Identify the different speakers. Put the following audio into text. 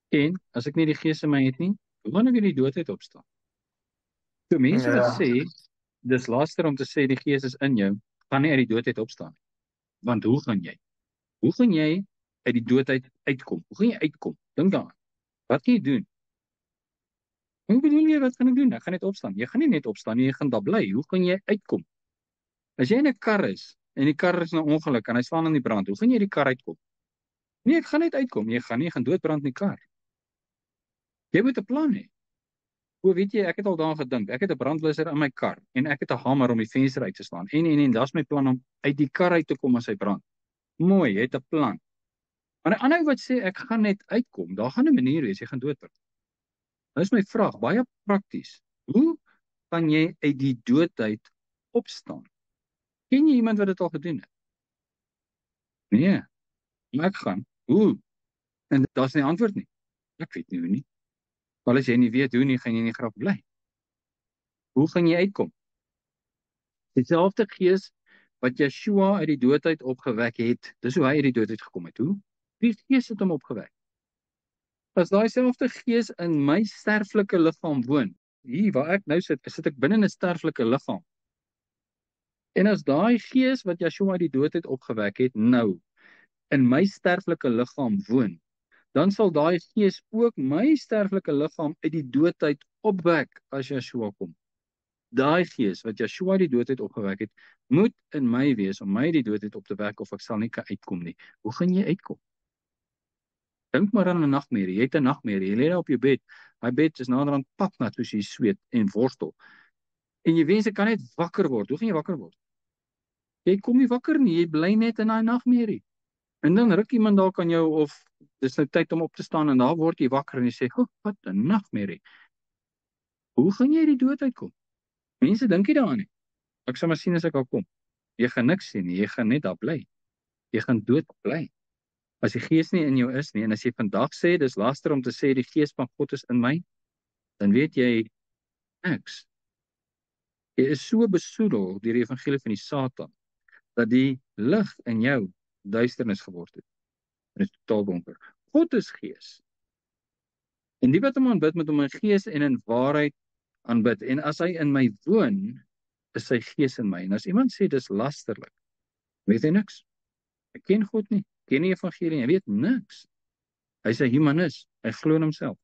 Speaker 1: En as ek nie die Gees in my het nie, hoe gaan ek uit die doodheid opstaan? So mense wat
Speaker 2: Ja,
Speaker 1: sê, dis laster om te sê die Gees is in jou, gaan nie uit die doodheid opstaan nie. Want hoe gaan jy? Hoe gaan jy uit die doodheid uitkom? Hoe gaan jy uitkom? Dink daaraan. Wat kan jy doen? Hoe bedoel jy, wat gaan ek doen? Ek gaan net opstaan. Jy gaan nie net opstaan nie, jy gaan daar bly. Hoe gaan jy uitkom? As jy in 'n kar is en die kar is 'n ongeluk en hy slaan in die brand, hoe gaan jy die kar uitkom? Nee, ek gaan net uitkom. Jy gaan nie gaan doodbrand in die kar. Jy moet 'n plan hê. O, weet jy, ek het al daaraan gedink. Ek het 'n brandblusser in my kar en ek het 'n hamer om die venster uit te slaan. En dis my plan om uit die kar uit te kom as hy brand. Mooi, jy het 'n plan. Maar 'n ander ou wat sê ek gaan net uitkom, daar gaan 'n manier wees jy gaan doodbrand. Nou is my vraag, baie prakties. Hoe gaan jy uit die doodheid opstaan? Ken jy iemand wat dit al gedoen het? Nee, maar ek gaan. Hoe? En daar's nie antwoord nie. Ek weet nie hoe nie. Maar as jy nie weet hoe nie, gaan jy nie graag bly. Hoe gaan jy uitkom? Dieselfde Gees wat Yeshua uit die doodheid opgewek het, dis hoe hy uit die doodheid gekom het. Hoe? Die Gees het hom opgewek. As daai selfde Gees in my sterflike liggaam woon, hier waar ek nou sit, sit ek binne 'n sterflike liggaam. En as daai Gees wat Yeshua uit die doodheid opgewek het, nou in my sterflike liggaam woon, dan sal daai Gees ook my sterflike liggaam uit die doodheid opwek as Yeshua kom. Daai Gees wat Yeshua uit die doodheid opgewek het, moet in my wees om my uit die doodheid op te wek of ek sal nie kan uitkom nie. Hoe gaan jy uitkom? Dink maar aan 'n nagmerrie. Jy het 'n nagmerrie. Jy lê daar op jou bed. Daai bed is naderhand papnat soos jy sweet en worstel. En jy wens jy kan net wakker word. Hoe gaan jy wakker word? Jy kom nie wakker nie. Jy bly net in daai nagmerrie. En dan ruk iemand dalk aan jou of dis nou tyd om op te staan en daar word jy wakker en jy sê, "Goh, wat 'n nagmerrie." Hoe gaan jy uit die dood uitkom? Mense dink nie daaraan nie. Ek sal maar sien as ek al kom. Jy gaan niks sien nie. Jy gaan net daar bly. Jy gaan dood bly. As die Gees nie in jou is nie en as jy vandag sê dis laster om te sê die Gees van God is in my, dan weet jy niks. Jy is so besoedel deur die evangelie van die Satan dat die lig in jou duisternis geword het. Dit is totaal donker. God is Gees. En die wat hom aanbid moet hom in gees en in waarheid aanbid. En as hy in my woon, is sy Gees in my. En as iemand sê dis lasterlik, weet hy niks. Hy ken God nie, ken die evangelie, hy weet niks. Hy's 'n humanis, hy glo in homself.